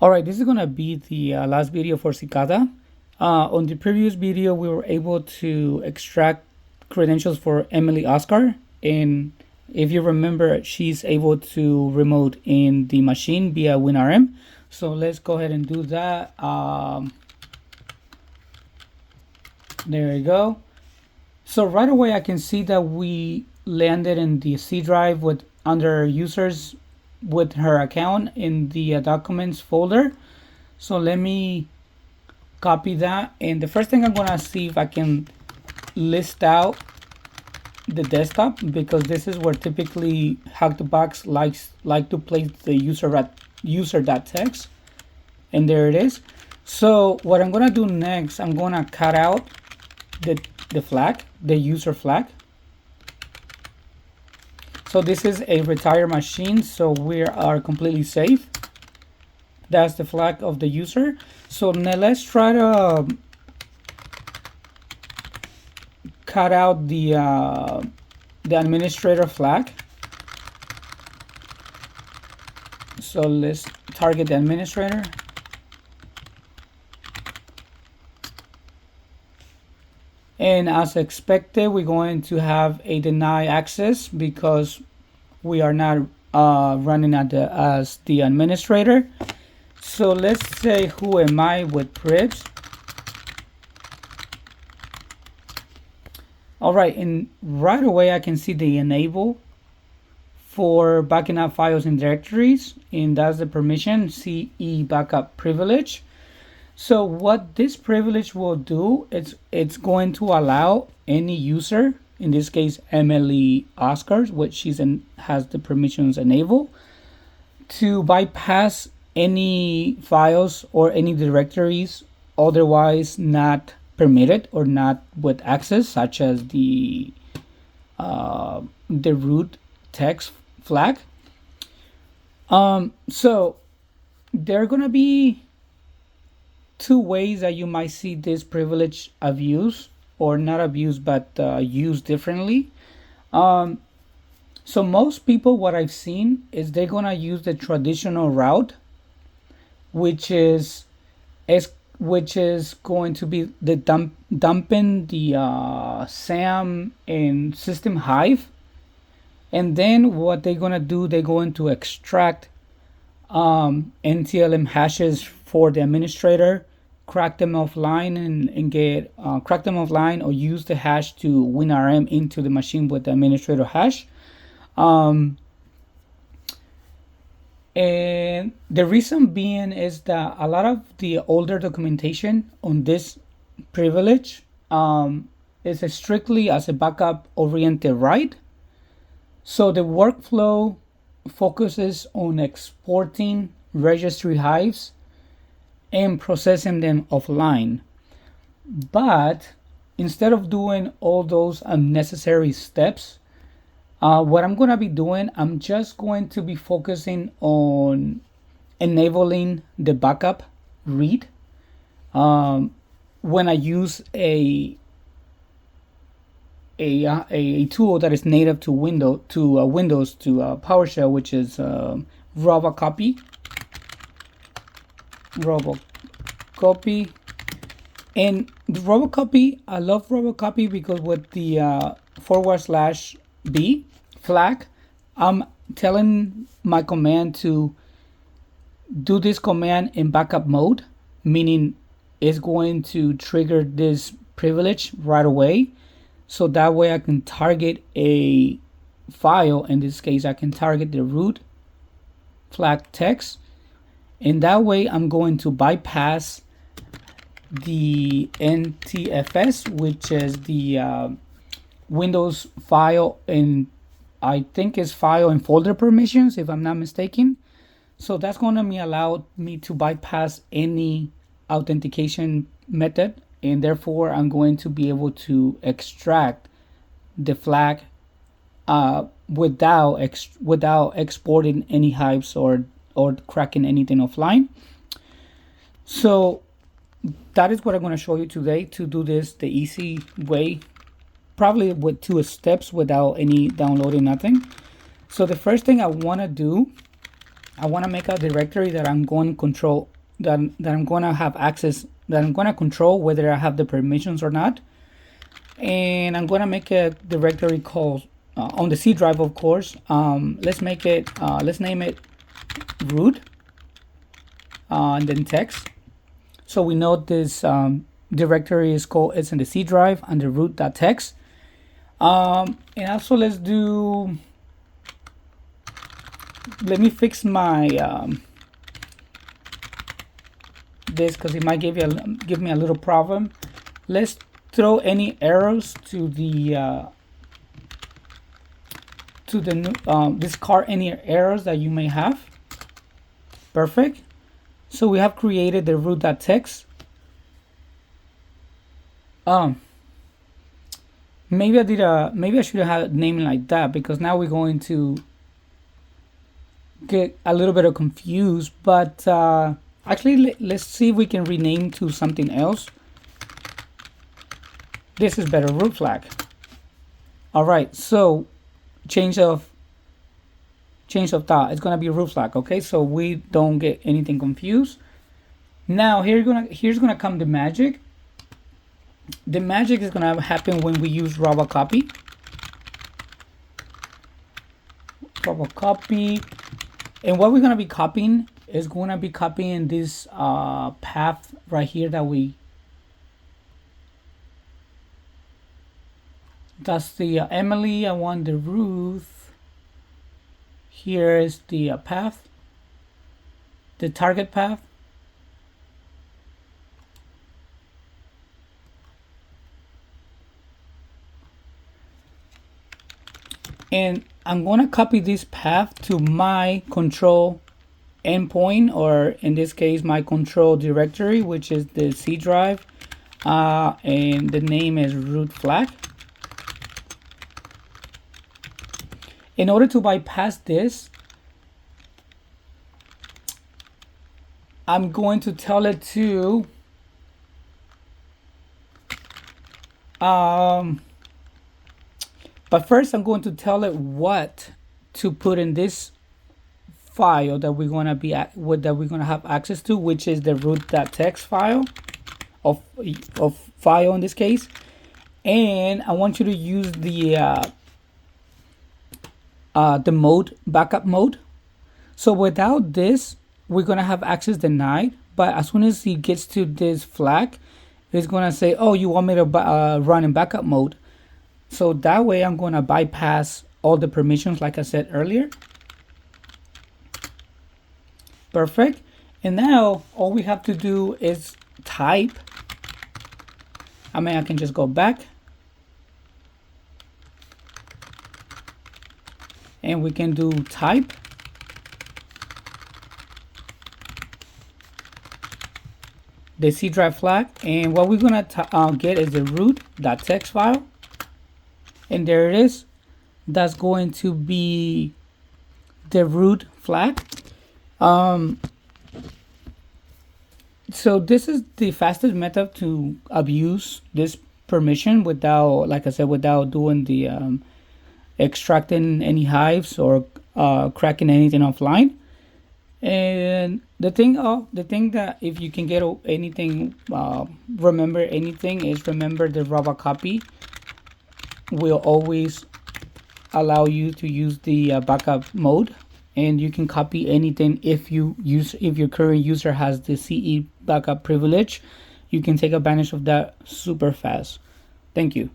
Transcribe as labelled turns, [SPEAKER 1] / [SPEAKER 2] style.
[SPEAKER 1] All right, this is going to be the last video for Cicada. On the previous video, we were able to extract credentials for Emily Oscar. And if you remember, she's able to remote in the machine via WinRM. So let's go ahead and do that. There you go. So right away, I can see that we landed in the C drive with under users with her account in the documents folder. So let me copy that, and the first thing I'm gonna see if I can list out the desktop, because this is where typically Hack-the-Box like to place the user.txt, and there it is. So what I'm gonna do next, I'm gonna cut out the flag, the user flag. So this is a retired machine, so we are completely safe. That's the flag of the user. So now let's try to cut out the administrator flag. So let's target the administrator. And as expected, we're going to have a deny access because we are not running as the administrator. So let's say, who am I with Privs? All right, and right away I can see the enable for backing up files and directories, and that's the permission, SeBackupPrivilege. So what this privilege will do, it's going to allow any user, in this case Emily Oscar, which has the permissions enabled, to bypass any files or any directories otherwise not permitted or not with access, such as the root text flag. So there are gonna be two ways that you might see this privilege abused, or not abused, but used differently. So most people, what I've seen is they're gonna use the traditional route, which is going to be the dumping the SAM and system Hive, and then what they're gonna do, they're going to extract NTLM hashes for the administrator, crack them offline and get crack them offline, or use the hash to WinRM into the machine with the administrator hash. And the reason being is that a lot of the older documentation on this privilege is strictly as a backup oriented write. So the workflow focuses on exporting registry hives and processing them offline. But instead of doing all those unnecessary steps, what I'm going to be doing, I'm just going to be focusing on enabling the backup read when I use a tool that is native to Windows to PowerShell, which is Robocopy. And the Robocopy, I love Robocopy because with the /B flag, I'm telling my command to do this command in backup mode, meaning it's going to trigger this privilege right away. So that way I can target a file. In this case, I can target the root flag text. And that way I'm going to bypass the NTFS, which is the Windows file, and I think it's file and folder permissions, if I'm not mistaken. So that's going to allow me to bypass any authentication method, and therefore I'm going to be able to extract the flag without exporting any hives or cracking anything offline. So that is what I'm going to show you today, to do this the easy way, probably with 2 steps without any downloading, nothing. So the first thing I want to do, I want to make a directory that I'm going to control that I'm going to have access, that I'm going to control whether I have the permissions or not. And I'm going to make a directory called on the C drive, of course. Let's make it, let's name it root, and then text. So we know this directory is called, it's in the C drive under root.txt. And also let's do, let me fix my this, because it might give me a little problem. Let's throw any errors to the discard any errors that you may have. Perfect. So we have created the root.txt. Maybe I should have named it like that, because now we're going to get a little bit of confused. But actually, let's see if we can rename to something else. This is better, root flag. All right, so change of thought. It's gonna be root flag. Okay, so we don't get anything confused. Now here's gonna come the magic. The magic is gonna happen when we use Robocopy. And what we're gonna be copying is gonna be copying this path right here that we. That's the Emily. I want the Ruth. Here is the path, the target path. And I'm going to copy this path to my control endpoint, or in this case, my control directory, which is the C drive. And the name is root flag. In order to bypass this, I'm going to tell it to but first I'm going to tell it what to put in this file that we're going to have access to, which is the root.txt file of file in this case. And I want you to use the mode, backup mode. So without this, we're gonna have access denied. But as soon as he gets to this flag, it's gonna say, "Oh, you want me to run in backup mode?" So that way, I'm gonna bypass all the permissions, like I said earlier. Perfect. And now all we have to do is type. I mean, I can just go back. And we can do type. The C drive flag. And what we're going to get is the root.txt file. And there it is. That's going to be the root flag. So this is the fastest method to abuse this permission without, like I said, without doing the extracting any hives or cracking anything offline. And the thing that if you can get anything, remember anything, is remember the Robocopy will always allow you to use the backup mode, and you can copy anything if your current user has the CE backup privilege. You can take advantage of that super fast. Thank you.